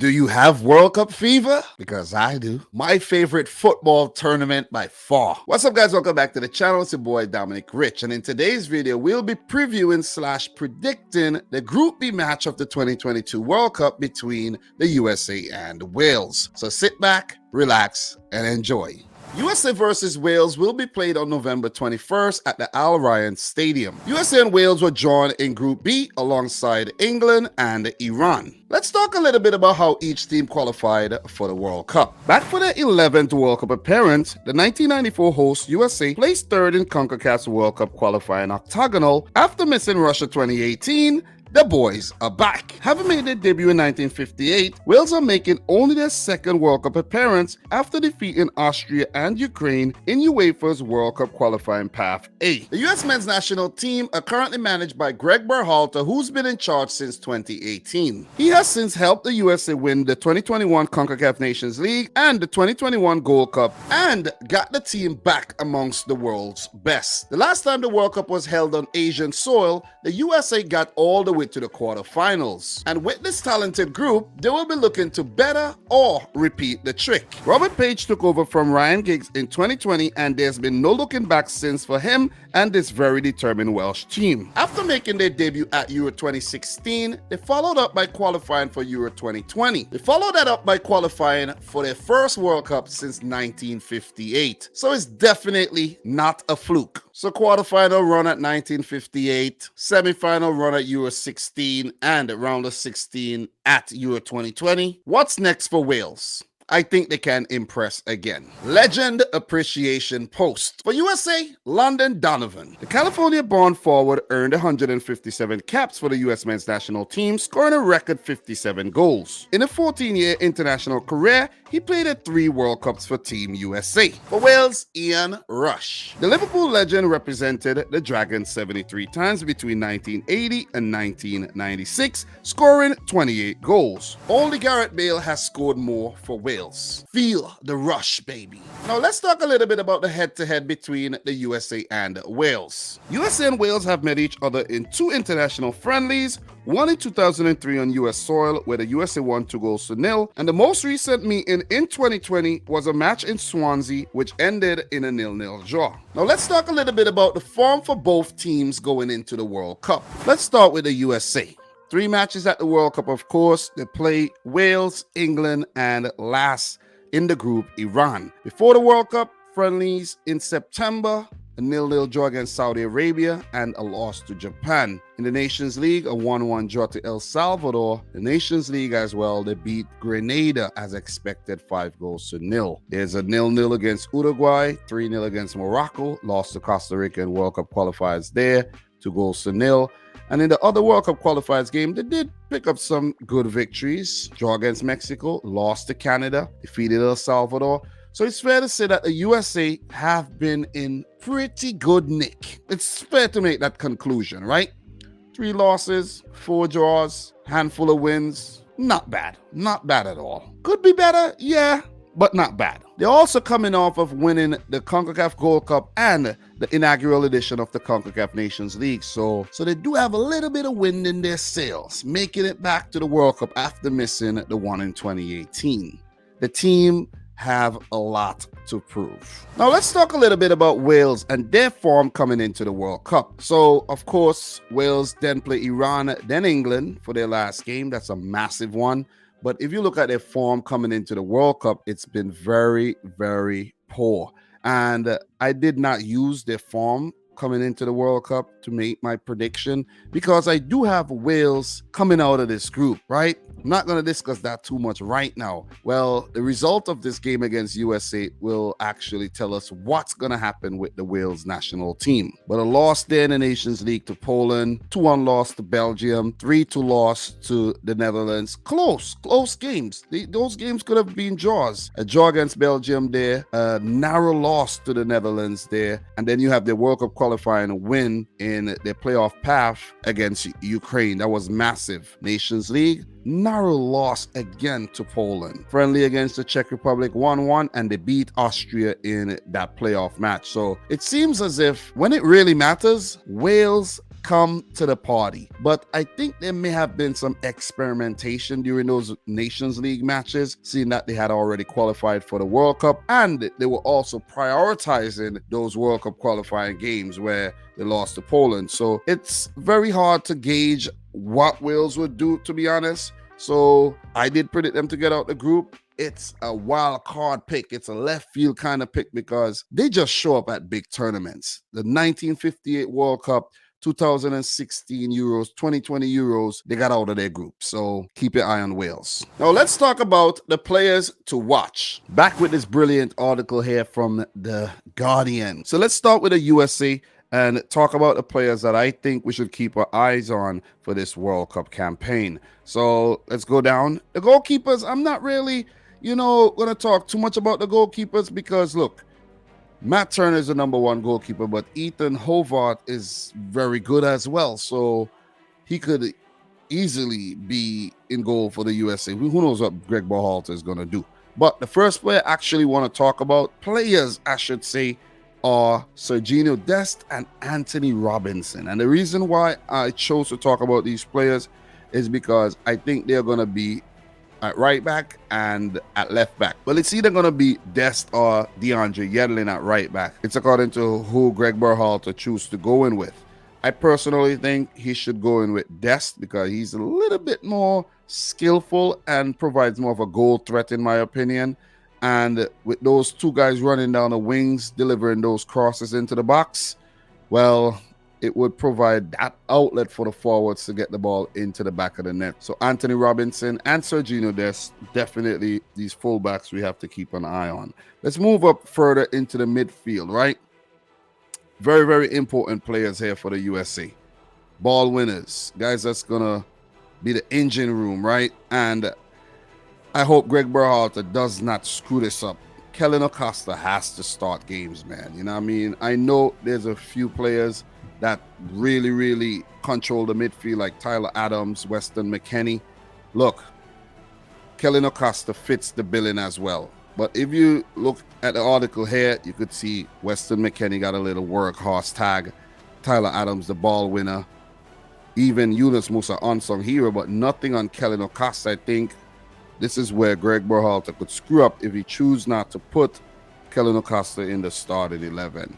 Do you have World Cup fever? Because I do. My favorite football tournament by far. What's up, guys? Welcome back to the channel. It's your boy Dominic Rich, and in today's video we'll be previewing / predicting the Group B match of the 2022 World Cup between the USA and Wales. So sit back, relax, and enjoy. USA versus Wales will be played on November 21st at the Al Ryan Stadium. USA and Wales were drawn in Group B alongside England and Iran. Let's talk a little bit about how each team qualified for the World Cup. Back for their 11th World Cup appearance, the 1994 host USA placed third in CONCACAF's World Cup qualifying octagonal after missing Russia 2018. The boys are back. Having made their debut in 1958, Wales are making only their second World Cup appearance after defeating Austria and Ukraine in UEFA's World Cup qualifying path A. The US men's national team are currently managed by Greg Berhalter, who's been in charge since 2018. He has since helped the USA win the 2021 CONCACAF Nations League and the 2021 Gold Cup and got the team back amongst the world's best. The last time the World Cup was held on Asian soil, the USA got all the way to the quarterfinals. And with this talented group, they will be looking to better or repeat the trick. Robert Page took over from Ryan Giggs in 2020, and there's been no looking back since for him and this very determined Welsh team. After making their debut at Euro 2016, they followed up by qualifying for Euro 2020. They followed that up by qualifying for their first World Cup since 1958. So it's definitely not a fluke. So quarterfinal run at 1958, semifinal run at Euro 16, and round of 16 at Euro 2020. What's next for Wales? I think they can impress again. Legend Appreciation Post. For USA, Landon Donovan. The California-born forward earned 157 caps for the US men's national team, scoring a record 57 goals. In a 14-year international career, he played at 3 World Cups for Team USA. For Wales, Ian Rush. The Liverpool legend represented the Dragons 73 times between 1980 and 1996, scoring 28 goals. Only Gareth Bale has scored more for Wales. Feel the rush, baby. Now let's talk a little bit about the head-to-head between the USA and Wales. USA and Wales have met each other in 2 international friendlies, one in 2003 on US soil where the USA won 2-0, and the most recent meeting in 2020 was a match in Swansea which ended in a 0-0 draw. Now let's talk a little bit about the form for both teams going into the World Cup. Let's start with the USA. 3 matches at the World Cup, of course. They play Wales, England, and last in the group, Iran. Before the World Cup, friendlies in September, a 0-0 draw against Saudi Arabia, and a loss to Japan. In the Nations League, a 1-1 draw to El Salvador. The Nations League as well, they beat Grenada as expected 5-0. There's a 0-0 against Uruguay, 3-0 against Morocco, lost to Costa Rica in World Cup qualifiers there, 2-0. And in the other World Cup qualifiers game, they did pick up some good victories. Draw against Mexico, lost to Canada, defeated El Salvador. So it's fair to say that the USA have been in pretty good nick. It's fair to make that conclusion, right? 3 losses, 4 draws, handful of wins. Not bad. Not bad at all. Could be better, yeah, but not bad. They're also coming off of winning the CONCACAF Gold Cup and the inaugural edition of the CONCACAF Nations League. So they do have a little bit of wind in their sails, making it back to the World Cup after missing the one in 2018. The team have a lot to prove. Now let's talk a little bit about Wales and their form coming into the World Cup. So of course, Wales then play Iran, then England for their last game. That's a massive one. But if you look at their form coming into the World Cup, it's been very, very poor. And I did not use their form coming into the World Cup to make my prediction because I do have Wales coming out of this group, right? I'm not going to discuss that too much right now. Well, the result of this game against USA will actually tell us what's going to happen with the Wales national team. But a loss there in the Nations League to Poland, 2-1 loss to Belgium, 3-2 loss to the Netherlands. Close games. Those games could have been draws. A draw against Belgium there, a narrow loss to the Netherlands there, and then you have the World Cup qualifying win in the playoff path against Ukraine. That was massive. Nations League, narrow loss again to Poland. Friendly against the Czech Republic 1-1, and they beat Austria in that playoff match. So it seems as if when it really matters, Wales come to the party. But I think there may have been some experimentation during those Nations League matches, seeing that they had already qualified for the World Cup, and they were also prioritizing those World Cup qualifying games where they lost to Poland. So it's very hard to gauge what Wales would do, to be honest. So I did predict them to get out the group. It's a wild card pick. It's a left field kind of pick because they just show up at big tournaments. The 1958 World Cup, 2016 Euros, 2020 Euros, they got out of their group. So keep your eye on Wales. Now let's talk about the players to watch. Back with this brilliant article here from The Guardian. So let's start with the USA and talk about the players that I think we should keep our eyes on for this World Cup campaign. So let's go down. The goalkeepers, I'm not really, going to talk too much about the goalkeepers because, look, Matt Turner is the number one goalkeeper, but Ethan Howard is very good as well. So he could easily be in goal for the USA. Who knows what Greg Berhalter is going to do. But the first player I actually want to talk about, players I should say, are Sergiño Dest and Anthony Robinson. And the reason why I chose to talk about these players is because I think they're going to be at right back and at left back. Well, it's either going to be Dest or DeAndre Yedlin at right back. It's according to who Greg Berhalter chooses to go in with. I personally think he should go in with Dest because he's a little bit more skillful and provides more of a goal threat in my opinion. And with those two guys running down the wings, delivering those crosses into the box, well, it would provide that outlet for the forwards to get the ball into the back of the net. So Anthony Robinson and Sergiño Dest, definitely these fullbacks we have to keep an eye on. Let's move up further into the midfield, right? Very, very important players here for the USA. Ball winners, guys that's going to be the engine room, right? And I hope Greg Berhalter does not screw this up. Kellyn Acosta has to start games, man. You know what I mean? I know there's a few players that really, really control the midfield, like Tyler Adams, Weston McKennie. Look, Kellyn Acosta fits the billing as well. But if you look at the article here, you could see Weston McKennie got a little workhorse tag. Tyler Adams, the ball winner. Even Yunus Musa, unsung hero, but nothing on Kellyn Acosta. I think this is where Greg Berhalter could screw up if he chooses not to put Kellyn Acosta in the starting 11.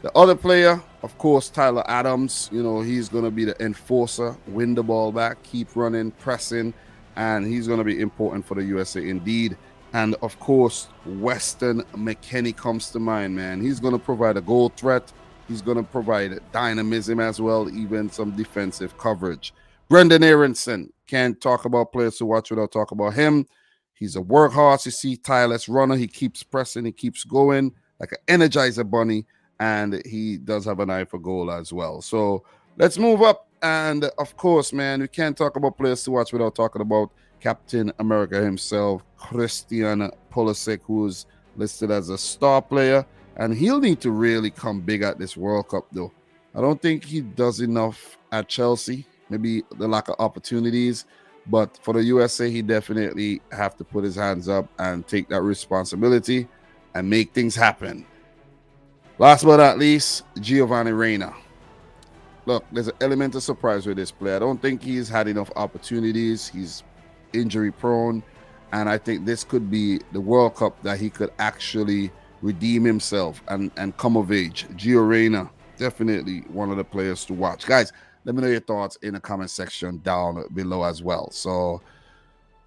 The other player, of course, Tyler Adams, he's going to be the enforcer, win the ball back, keep running, pressing, and he's going to be important for the USA indeed. And of course, Weston McKennie comes to mind, man. He's going to provide a goal threat. He's going to provide dynamism as well, even some defensive coverage. Brendan Aronson, can't talk about players to watch without talking about him. He's a workhorse. You see, tireless runner. He keeps pressing. He keeps going like an Energizer bunny. And he does have an eye for goal as well. So let's move up. And of course, man, we can't talk about players to watch without talking about Captain America himself, Christian Pulisic, who's listed as a star player. And he'll need to really come big at this World Cup, though. I don't think he does enough at Chelsea. Maybe the lack of opportunities. But for the USA, he definitely have to put his hands up and take that responsibility and make things happen. Last but not least, Giovanni Reina. Look, there's an element of surprise with this player. I don't think he's had enough opportunities. He's injury prone. And I think this could be the World Cup that he could actually redeem himself and come of age. Gio Reyna, definitely one of the players to watch. Guys, let me know your thoughts in the comment section down below as well. So,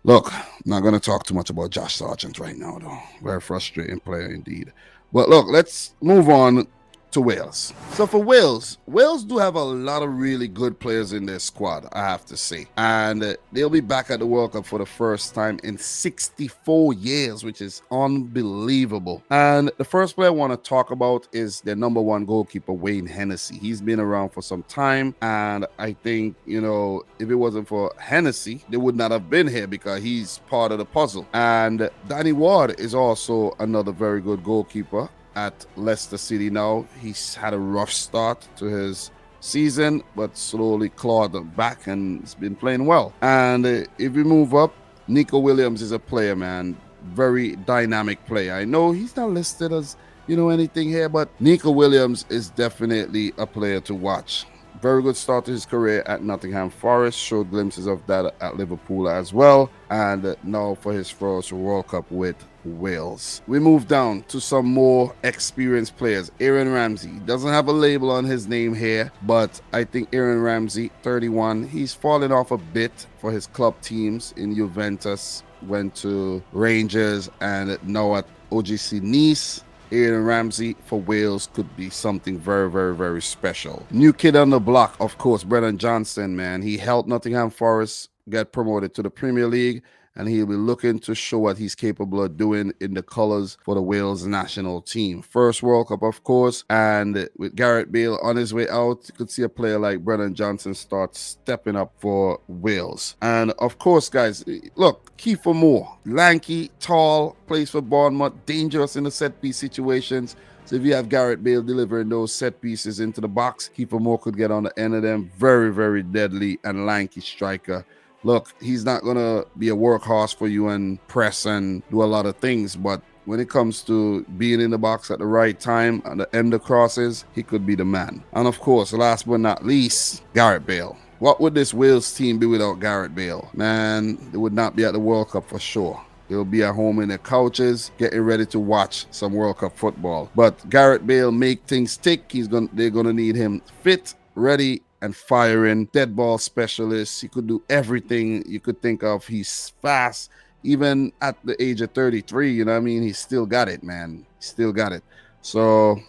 look, I'm not going to talk too much about Josh Sargent right now, though. Very frustrating player indeed. But look, let's move on to Wales. So for Wales do have a lot of really good players in their squad, I have to say. And they'll be back at the World Cup for the first time in 64 years, which is unbelievable. And the first player I want to talk about is their number one goalkeeper, Wayne Hennessy. He's been around for some time. And I think, if it wasn't for Hennessy, they would not have been here because he's part of the puzzle. And Danny Ward is also another very good goalkeeper at Leicester City now. He's had a rough start to his season, but slowly clawed back and has been playing well. And if we move up, Nico Williams is a player, man. Very dynamic player. I know he's not listed as, anything here, but Nico Williams is definitely a player to watch. very good start to his career at Nottingham Forest, showed glimpses of that at Liverpool as well, and now for his first World Cup with Wales. We move down to some more experienced players. Aaron Ramsey doesn't have a label on his name here, but I think Aaron Ramsey, 31, he's fallen off a bit for his club teams in Juventus, went to Rangers, and now at OGC Nice. Aaron Ramsey for Wales could be something very, very, very special. New kid on the block, of course, Brennan Johnson, man. He helped Nottingham Forest get promoted to the Premier League, and he'll be looking to show what he's capable of doing in the colours for the Wales national team. First World Cup, of course, and with Gareth Bale on his way out, you could see a player like Brennan Johnson start stepping up for Wales. And of course, guys, look, Kiefer Moore, lanky, tall, plays for Bournemouth, dangerous in the set-piece situations. So if you have Gareth Bale delivering those set pieces into the box, Kiefer Moore could get on the end of them. Very, very deadly and lanky striker. Look, he's not going to be a workhorse for you and press and do a lot of things, but when it comes to being in the box at the right time and the end of crosses, he could be the man. And of course, last but not least, Gareth Bale. What would this Wales team be without Gareth Bale? Man, they would not be at the World Cup for sure. They'll be at home in their couches, getting ready to watch some World Cup football. But Gareth Bale make things tick. They're gonna need him fit, ready, and firing. Dead ball specialist. He could do everything you could think of. He's fast. Even at the age of 33, you know what I mean? He's still got it, man. Still got it. So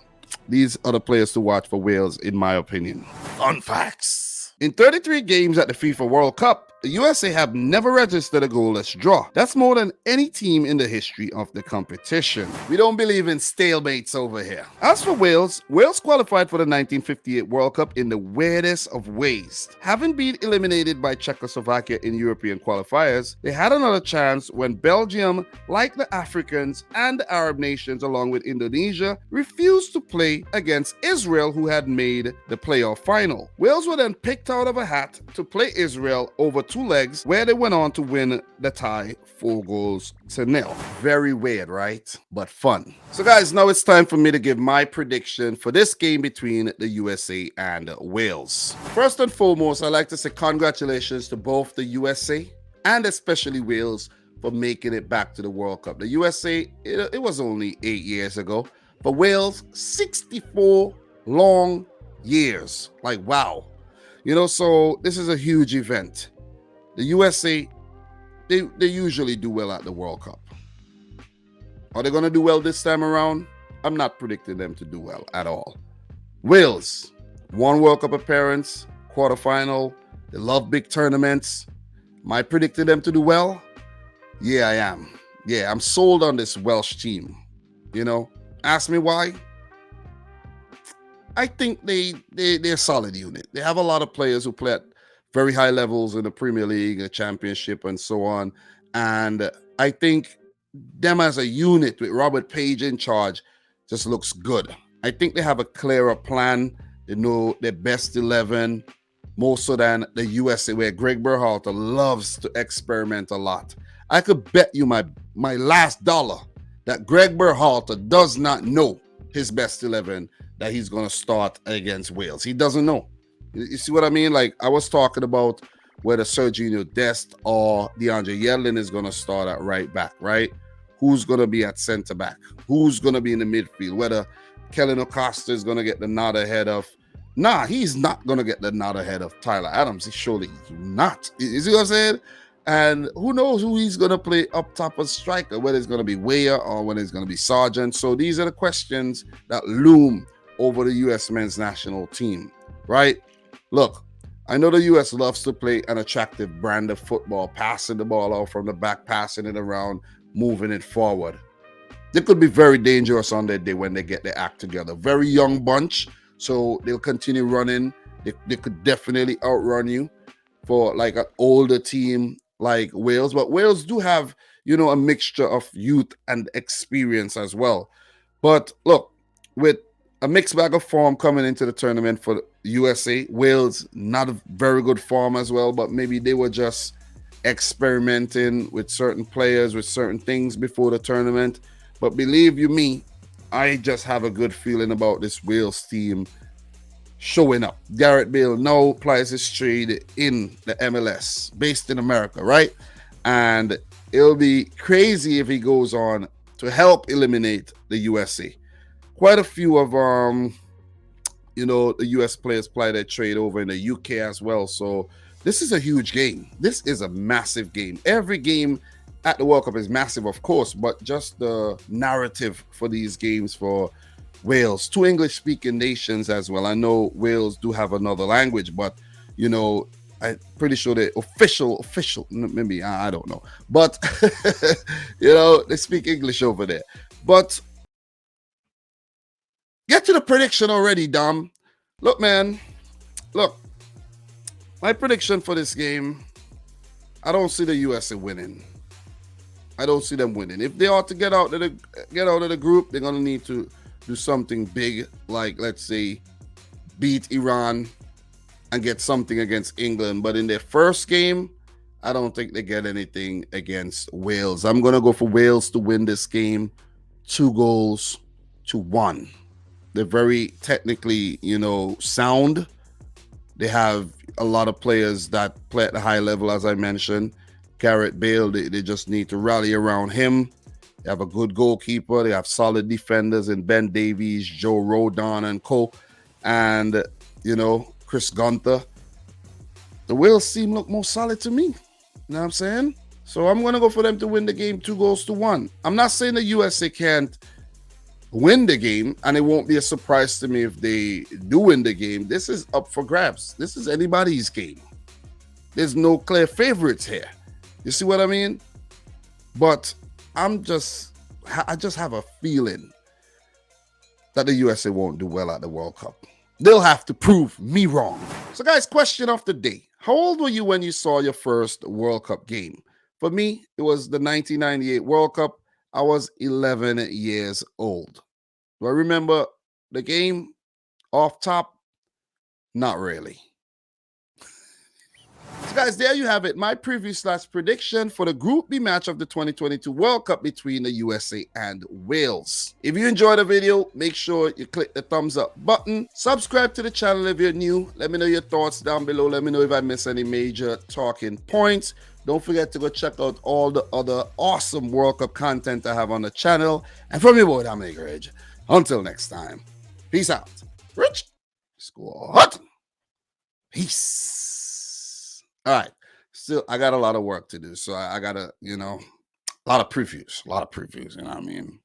these are the players to watch for Wales, in my opinion. Fun facts. In 33 games at the FIFA World Cup, the USA have never registered a goalless draw. That's more than any team in the history of the competition. We don't believe in stalemates over here. As for Wales, Wales qualified for the 1958 World Cup in the weirdest of ways. Having been eliminated by Czechoslovakia in European qualifiers, they had another chance when Belgium, like the Africans and the Arab nations along with Indonesia, refused to play against Israel, who had made the playoff final. Wales were then picked out of a hat to play Israel over 2 legs, where they went on to win the tie 4-0. Very weird, right? But fun. So guys, now it's time for me to give my prediction for this game between the USA and Wales. First and foremost, I'd like to say congratulations to both the USA and especially Wales for making it back to the World Cup. The USA, it was only 8 years ago. For Wales, 64 long years. Like, wow. You know, so this is a huge event. The USA, they usually do well at the World Cup. Are they going to do well this time around? I'm not predicting them to do well at all. Wales, 1 World Cup appearance, quarterfinal. They love big tournaments. Am I predicting them to do well? Yeah, I am. Yeah, I'm sold on this Welsh team. You know, ask me why. I think they're a solid unit. They have a lot of players who play at very high levels in the Premier League, the Championship, and so on. And I think them as a unit with Robert Page in charge just looks good. I think they have a clearer plan. They know their best 11, more so than the USA, where Greg Berhalter loves to experiment a lot. I could bet you my last dollar that Greg Berhalter does not know his best 11 that he's going to start against Wales. He doesn't know. You see what I mean? Like, I was talking about whether Sergiño Dest or DeAndre Yedlin is going to start at right back, right? Who's going to be at center back? Who's going to be in the midfield? Whether Kellen Acosta is going to get the nod ahead of... Nah, he's not going to get the nod ahead of Tyler Adams. He's surely not. You see what I'm saying? And who knows who he's going to play up top as striker, whether it's going to be Weah or whether it's going to be Sargent. So these are the questions that loom over the U.S. men's national team, right? Look, I know the U.S. loves to play an attractive brand of football, passing the ball out from the back, passing it around, moving it forward. They could be very dangerous on their day when they get their act together. Very young bunch, so they'll continue running. They could definitely outrun you for like an older team like Wales. But Wales do have, you know, a mixture of youth and experience as well. But look, with a mixed bag of form coming into the tournament for the USA. Wales, not a very good form as well, but maybe they were just experimenting with certain players, with certain things before the tournament. But believe you me, I just have a good feeling about this Wales team showing up. Garrett Bale now plays his trade in the MLS, based in America, right? And it'll be crazy if he goes on to help eliminate the USA. Quite a few of the US players play their trade over in the UK as well. So this is a huge game. This is a massive game. Every game at the World Cup is massive, of course, but just the narrative for these games for Wales, two English-speaking nations as well. I know Wales do have another language, but I'm pretty sure the official, maybe I don't know, but they speak English over there. But get to the prediction already, Dom. Look, man. Look, my prediction for this game, I don't see the USA winning. I don't see them winning. If they are to get out of the group, they're gonna need to do something big, like let's say beat Iran and get something against England. But in their first game, I don't think they get anything against Wales. I'm gonna go for Wales to win this game 2-1. They're very technically, sound. They have a lot of players that play at the high level, as I mentioned. Garrett Bale, they just need to rally around him. They have a good goalkeeper. They have solid defenders in Ben Davies, Joe Rodon, and co. And, Chris Gunther. The Wales team look more solid to me. You know what I'm saying? So I'm going to go for them to win the game 2-1. I'm not saying the USA can't win the game, and it won't be a surprise to me if they do win the game. This is up for grabs. This is anybody's game. There's no clear favorites here. You see what I mean? But I just have a feeling that the USA won't do well at the World Cup. They'll have to prove me wrong. So guys, question of the day. How old were you when you saw your first World Cup game? For me, it was the 1998 World Cup. I was 11 years old. Do I remember the game off top? Not really. So guys, there you have it. My preview / prediction for the Group B match of the 2022 World Cup between the USA and Wales. If you enjoyed the video, make sure you click the thumbs up button. Subscribe to the channel if you're new. Let me know your thoughts down below. Let me know if I missed any major talking points. Don't forget to go check out all the other awesome World Cup content I have on the channel. And from your boy, Dominic Rich, until next time, peace out. Rich Squad. Peace. All right. Still, I got a lot of work to do. So I got to, a lot of previews, you know what I mean?